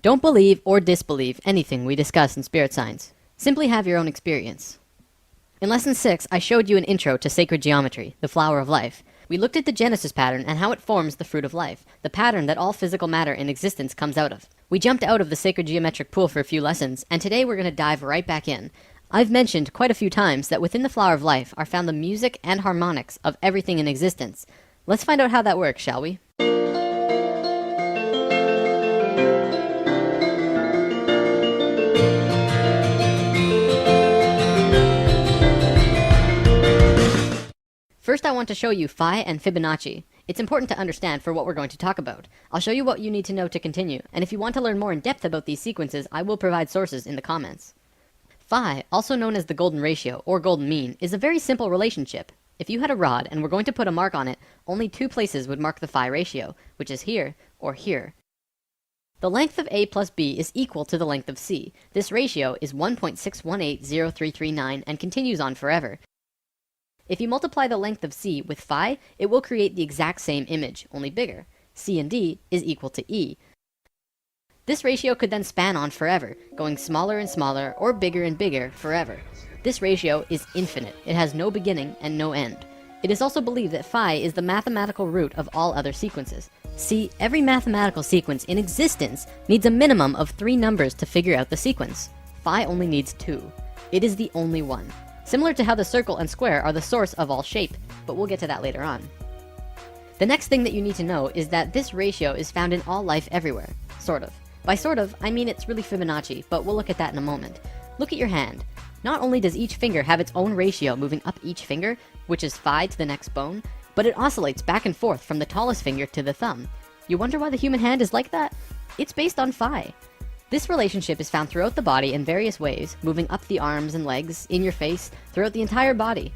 Don't believe or disbelieve anything we discuss in spirit science. Simply have your own experience. In Lesson 6, I showed you an intro to sacred geometry, the flower of life. We looked at the Genesis pattern and how it forms the fruit of life, the pattern that all physical matter in existence comes out of. We jumped out of the sacred geometric pool for a few lessons, and today we're going to dive right back in. I've mentioned quite a few times that within the flower of life are found the music and harmonics of everything in existence. Let's find out how that works, shall we? First, I want to show you phi and Fibonacci. It's important to understand for what we're going to talk about. I'll show you what you need to know to continue, and if you want to learn more in depth about these sequences, I will provide sources in the comments. Phi, also known as the golden ratio or golden mean, is a very simple relationship. If you had a rod and were going to put a mark on it, only two places would mark the phi ratio, which is here or here. The length of A plus B is equal to the length of C. This ratio is 1.6180339 and continues on forever. If you multiply the length of C with phi, it will create the exact same image, only bigger. C and D is equal to E. This ratio could then span on forever, going smaller and smaller or bigger and bigger forever. This ratio is infinite. It has no beginning and no end. It is also believed that phi is the mathematical root of all other sequences. See, every mathematical sequence in existence needs a minimum of 3 numbers to figure out the sequence. Phi only needs 2. It is the only one. Similar to how the circle and square are the source of all shape, but we'll get to that later on. The next thing that you need to know is that this ratio is found in all life everywhere. Sort of. By sort of, I mean it's really Fibonacci, but we'll look at that in a moment. Look at your hand. Not only does each finger have its own ratio moving up each finger, which is phi to the next bone, but it oscillates back and forth from the tallest finger to the thumb. You wonder why the human hand is like that? It's based on phi. This relationship is found throughout the body in various ways, moving up the arms and legs, in your face, throughout the entire body.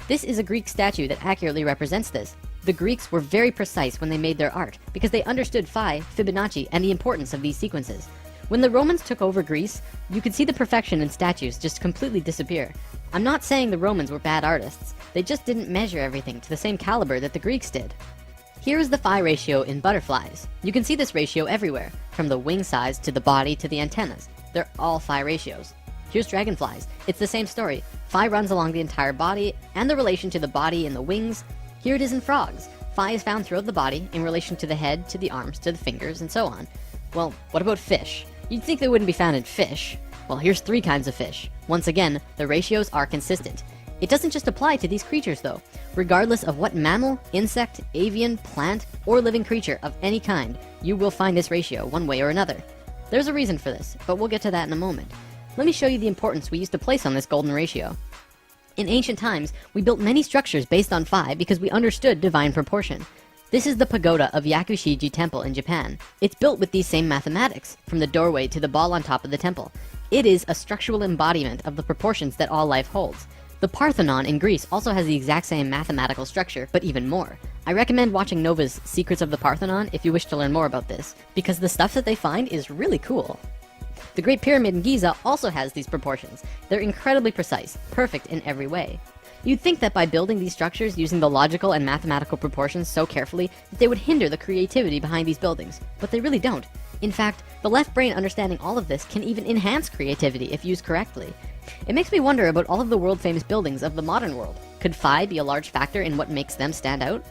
This is a Greek statue that accurately represents this. The Greeks were very precise when they made their art, because they understood phi, Fibonacci, and the importance of these sequences. When the Romans took over Greece, you could see the perfection in statues just completely disappear. I'm not saying the Romans were bad artists, they just didn't measure everything to the same caliber that the Greeks did. Here is the phi ratio in butterflies. You can see this ratio everywhere, from the wing size to the body to the antennas. They're all phi ratios. Here's dragonflies. It's the same story. Phi runs along the entire body, and the relation to the body and the wings. Here it is in frogs. Phi is found throughout the body in relation to the head, to the arms, to the fingers, and so on. Well, what about fish? You'd think they wouldn't be found in fish. Well, here's 3 kinds of fish. Once again, the ratios are consistent. It doesn't just apply to these creatures though. Regardless of what mammal, insect, avian, plant, or living creature of any kind, you will find this ratio one way or another. There's a reason for this, but we'll get to that in a moment. Let me show you the importance we used to place on this golden ratio. In ancient times, we built many structures based on phi because we understood divine proportion. This is the pagoda of Yakushiji Temple in Japan. It's built with these same mathematics, from the doorway to the ball on top of the temple. It is a structural embodiment of the proportions that all life holds. The Parthenon in Greece also has the exact same mathematical structure, but even more. I recommend watching Nova's Secrets of the Parthenon if you wish to learn more about this, because the stuff that they find is really cool. The Great Pyramid in Giza also has these proportions. They're incredibly precise, perfect in every way. You'd think that by building these structures using the logical and mathematical proportions so carefully, that they would hinder the creativity behind these buildings, but they really don't. In fact, the left brain understanding all of this can even enhance creativity if used correctly. It makes me wonder about all of the world-famous buildings of the modern world. Could phi be a large factor in what makes them stand out?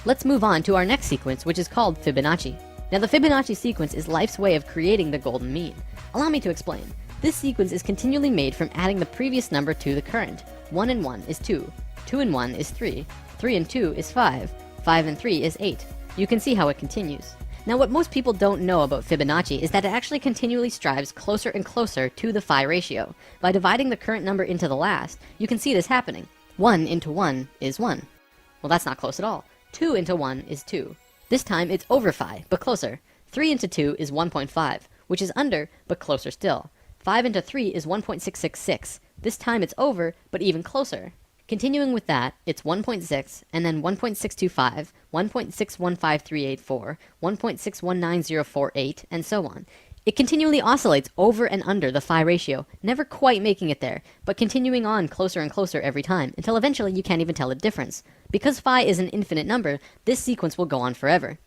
Let's move on to our next sequence, which is called Fibonacci. Now, the Fibonacci sequence is life's way of creating the golden mean. Allow me to explain. This sequence is continually made from adding the previous number to the current. 1 and 1 is 2. 2 and 1 is 3. 3 and 2 is 5. 5 and 3 is 8. You can see how it continues. Now, what most people don't know about Fibonacci is that it actually continually strives closer and closer to the phi ratio. By dividing the current number into the last, you can see this happening. 1 into 1 is 1. Well, that's not close at all. 2 into 1 is 2. This time it's over phi, but closer. 3 into 2 is 1.5, which is under, but closer still. 5 into 3 is 1.666. This time it's over, but even closer. Continuing with that, it's 1.6, and then 1.625, 1.615384, 1.619048, and so on. It continually oscillates over and under the phi ratio, never quite making it there, but continuing on closer and closer every time, until eventually you can't even tell the difference. Because phi is an infinite number, this sequence will go on forever.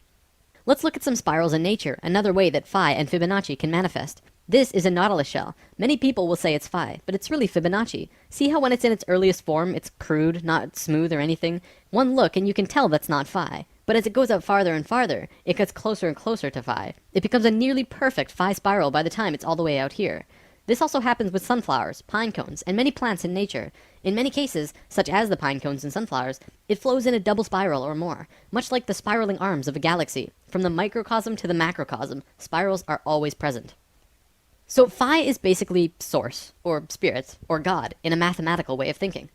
Let's look at some spirals in nature, another way that phi and Fibonacci can manifest. This is a nautilus shell. Many people will say it's phi, but it's really Fibonacci. See how when it's in its earliest form, it's crude, not smooth or anything? One look and you can tell that's not phi. But as it goes out farther and farther, it gets closer and closer to phi. It becomes a nearly perfect phi spiral by the time it's all the way out here. This also happens with sunflowers, pine cones, and many plants in nature. In many cases, such as the pine cones and sunflowers, it flows in a double spiral or more, much like the spiraling arms of a galaxy. From the microcosm to the macrocosm, spirals are always present. So phi is basically source, or spirit, or God, in a mathematical way of thinking.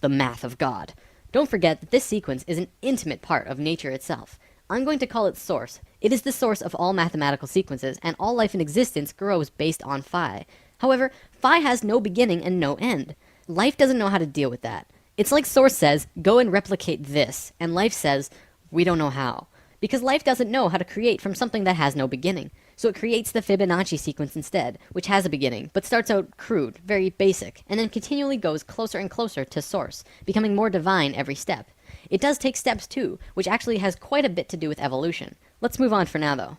The math of God. Don't forget that this sequence is an intimate part of nature itself. I'm going to call it source. It is the source of all mathematical sequences, and all life in existence grows based on phi. However, phi has no beginning and no end. Life doesn't know how to deal with that. It's like source says, go and replicate this, and life says, we don't know how. Because life doesn't know how to create from something that has no beginning. So it creates the Fibonacci sequence instead, which has a beginning, but starts out crude, very basic, and then continually goes closer and closer to source, becoming more divine every step. It does take steps too, which actually has quite a bit to do with evolution. Let's move on for now though.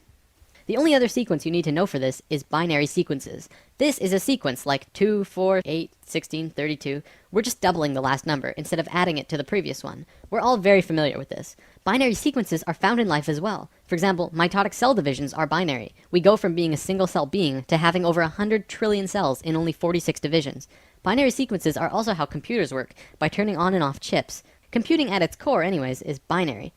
The only other sequence you need to know for this is binary sequences. This is a sequence like 2, 4, 8, 16, 32. We're just doubling the last number instead of adding it to the previous one. We're all very familiar with this. Binary sequences are found in life as well. For example, mitotic cell divisions are binary. We go from being a single cell being to having over 100 trillion cells in only 46 divisions. Binary sequences are also how computers work, by turning on and off chips. Computing at its core anyways is binary.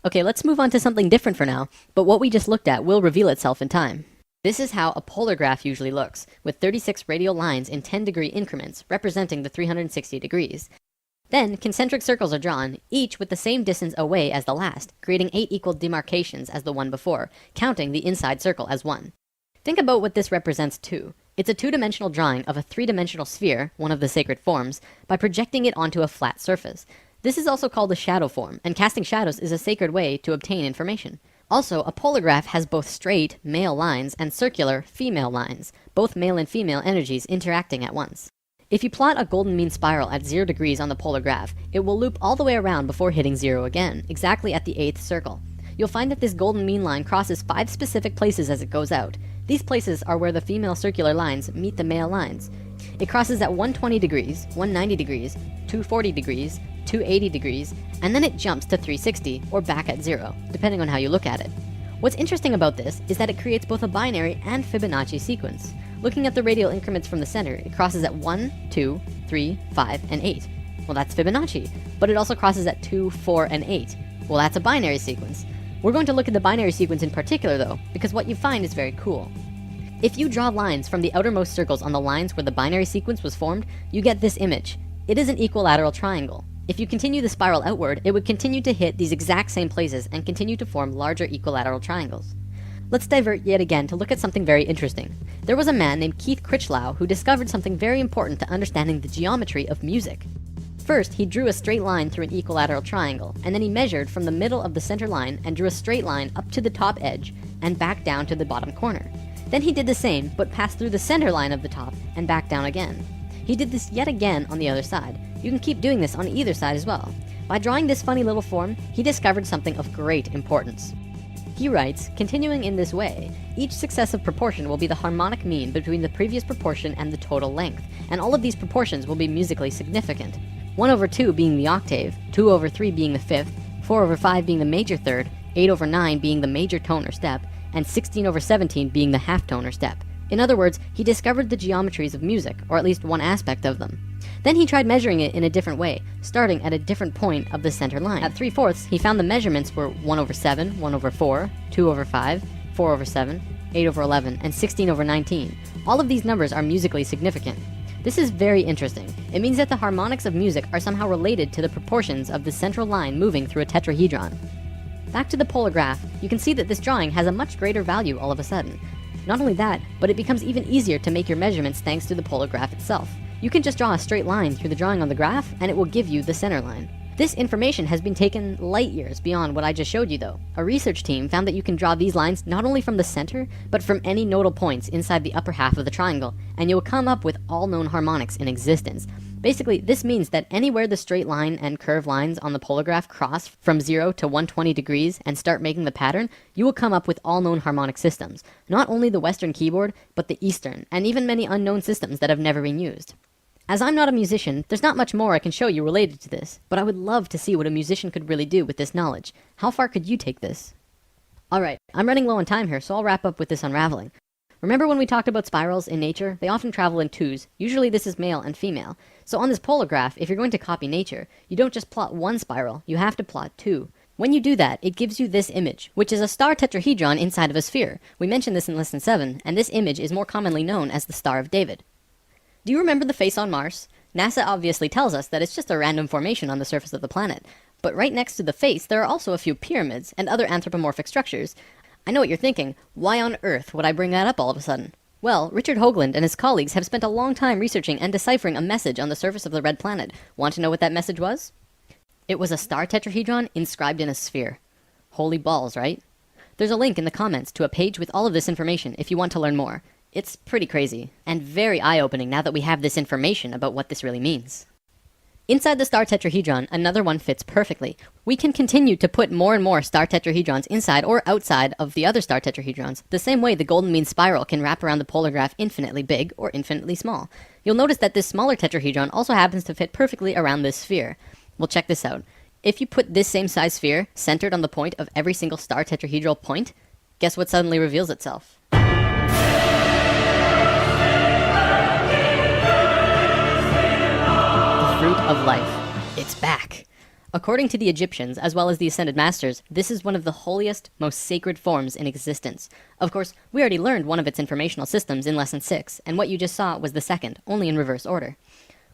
Okay, let's move on to something different for now, but what we just looked at will reveal itself in time. This is how a polar graph usually looks, with 36 radial lines in 10-degree increments representing the 360 degrees. Then, concentric circles are drawn, each with the same distance away as the last, creating 8 equal demarcations as the one before, counting the inside circle as 1. Think about what this represents too. It's a two-dimensional drawing of a three-dimensional sphere, one of the sacred forms, by projecting it onto a flat surface. This is also called a shadow form, and casting shadows is a sacred way to obtain information. Also, a polar graph has both straight, male lines, and circular, female lines, both male and female energies interacting at once. If you plot a golden mean spiral at 0 degrees on the polar graph, it will loop all the way around before hitting 0 again, exactly at the 8th circle. You'll find that this golden mean line crosses 5 specific places as it goes out. These places are where the female circular lines meet the male lines. It crosses at 120 degrees, 190 degrees, 240 degrees, 280 degrees, and then it jumps to 360, or back at 0, depending on how you look at it. What's interesting about this is that it creates both a binary and Fibonacci sequence. Looking at the radial increments from the center, it crosses at 1, 2, 3, 5, and 8. Well, that's Fibonacci, but it also crosses at 2, 4, and 8. Well, that's a binary sequence. We're going to look at the binary sequence in particular though, because what you find is very cool. If you draw lines from the outermost circles on the lines where the binary sequence was formed, you get this image. It is an equilateral triangle. If you continue the spiral outward, it would continue to hit these exact same places and continue to form larger equilateral triangles. Let's divert yet again to look at something very interesting. There was a man named Keith Critchlow who discovered something very important to understanding the geometry of music. First, he drew a straight line through an equilateral triangle, and then he measured from the middle of the center line and drew a straight line up to the top edge and back down to the bottom corner. Then he did the same, but passed through the center line of the top and back down again. He did this yet again on the other side. You can keep doing this on either side as well. By drawing this funny little form, he discovered something of great importance. He writes, continuing in this way, each successive proportion will be the harmonic mean between the previous proportion and the total length, and all of these proportions will be musically significant. 1/2 being the octave, 2/3 being the fifth, 4/5 being the major third, 8/9 being the major tone or step, and 16/17 being the half tone or step. In other words, he discovered the geometries of music, or at least one aspect of them. Then he tried measuring it in a different way, starting at a different point of the center line. At 3/4, he found the measurements were 1/7, 1/4, 2/5, 4/7, 8/11, and 16/19. All of these numbers are musically significant. This is very interesting. It means that the harmonics of music are somehow related to the proportions of the central line moving through a tetrahedron. Back to the polar graph, you can see that this drawing has a much greater value all of a sudden. Not only that, but it becomes even easier to make your measurements thanks to the polar graph itself. You can just draw a straight line through the drawing on the graph, and it will give you the center line. This information has been taken light years beyond what I just showed you though. A research team found that you can draw these lines not only from the center, but from any nodal points inside the upper half of the triangle, and you'll come up with all known harmonics in existence. Basically, this means that anywhere the straight line and curved lines on the polar graph cross from 0 to 120 degrees and start making the pattern, you will come up with all known harmonic systems. Not only the Western keyboard, but the Eastern, and even many unknown systems that have never been used. As I'm not a musician, there's not much more I can show you related to this, but I would love to see what a musician could really do with this knowledge. How far could you take this? Alright, I'm running low on time here, so I'll wrap up with this unraveling. Remember when we talked about spirals in nature? They often travel in twos. Usually this is male and female. So on this polar graph, if you're going to copy nature, you don't just plot one spiral, you have to plot two. When you do that, it gives you this image, which is a star tetrahedron inside of a sphere. We mentioned this in lesson 7, and this image is more commonly known as the Star of David. Do you remember the face on Mars? NASA obviously tells us that it's just a random formation on the surface of the planet. But right next to the face, there are also a few pyramids and other anthropomorphic structures. I know what you're thinking. Why on earth would I bring that up all of a sudden? Well, Richard Hoagland and his colleagues have spent a long time researching and deciphering a message on the surface of the red planet. Want to know what that message was? It was a star tetrahedron inscribed in a sphere. Holy balls, right? There's a link in the comments to a page with all of this information if you want to learn more. It's pretty crazy, and very eye-opening now that we have this information about what this really means. Inside the star tetrahedron, another one fits perfectly. We can continue to put more and more star tetrahedrons inside or outside of the other star tetrahedrons, the same way the golden mean spiral can wrap around the polar graph infinitely big or infinitely small. You'll notice that this smaller tetrahedron also happens to fit perfectly around this sphere. Well, check this out. If you put this same size sphere centered on the point of every single star tetrahedral point, guess what suddenly reveals itself? The fruit of life. It's back! According to the Egyptians, as well as the Ascended Masters, this is one of the holiest, most sacred forms in existence. Of course, we already learned one of its informational systems in Lesson 6, and what you just saw was the second, only in reverse order.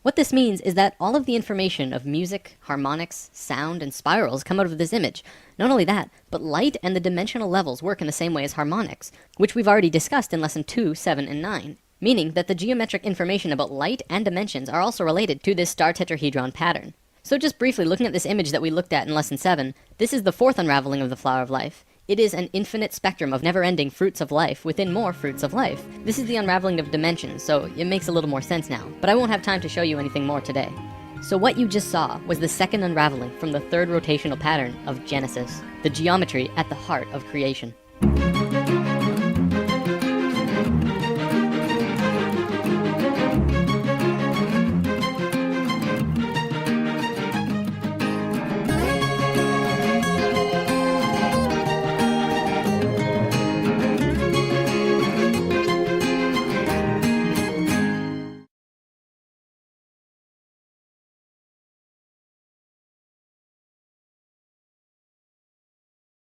What this means is that all of the information of music, harmonics, sound, and spirals come out of this image. Not only that, but light and the dimensional levels work in the same way as harmonics, which we've already discussed in Lesson 2, 7, and 9. Meaning that the geometric information about light and dimensions are also related to this star tetrahedron pattern. So just briefly looking at this image that we looked at in Lesson 7, this is the fourth unraveling of the flower of life. It is an infinite spectrum of never-ending fruits of life within more fruits of life. This is the unraveling of dimensions, so it makes a little more sense now, but I won't have time to show you anything more today. So what you just saw was the second unraveling from the third rotational pattern of Genesis, the geometry at the heart of creation.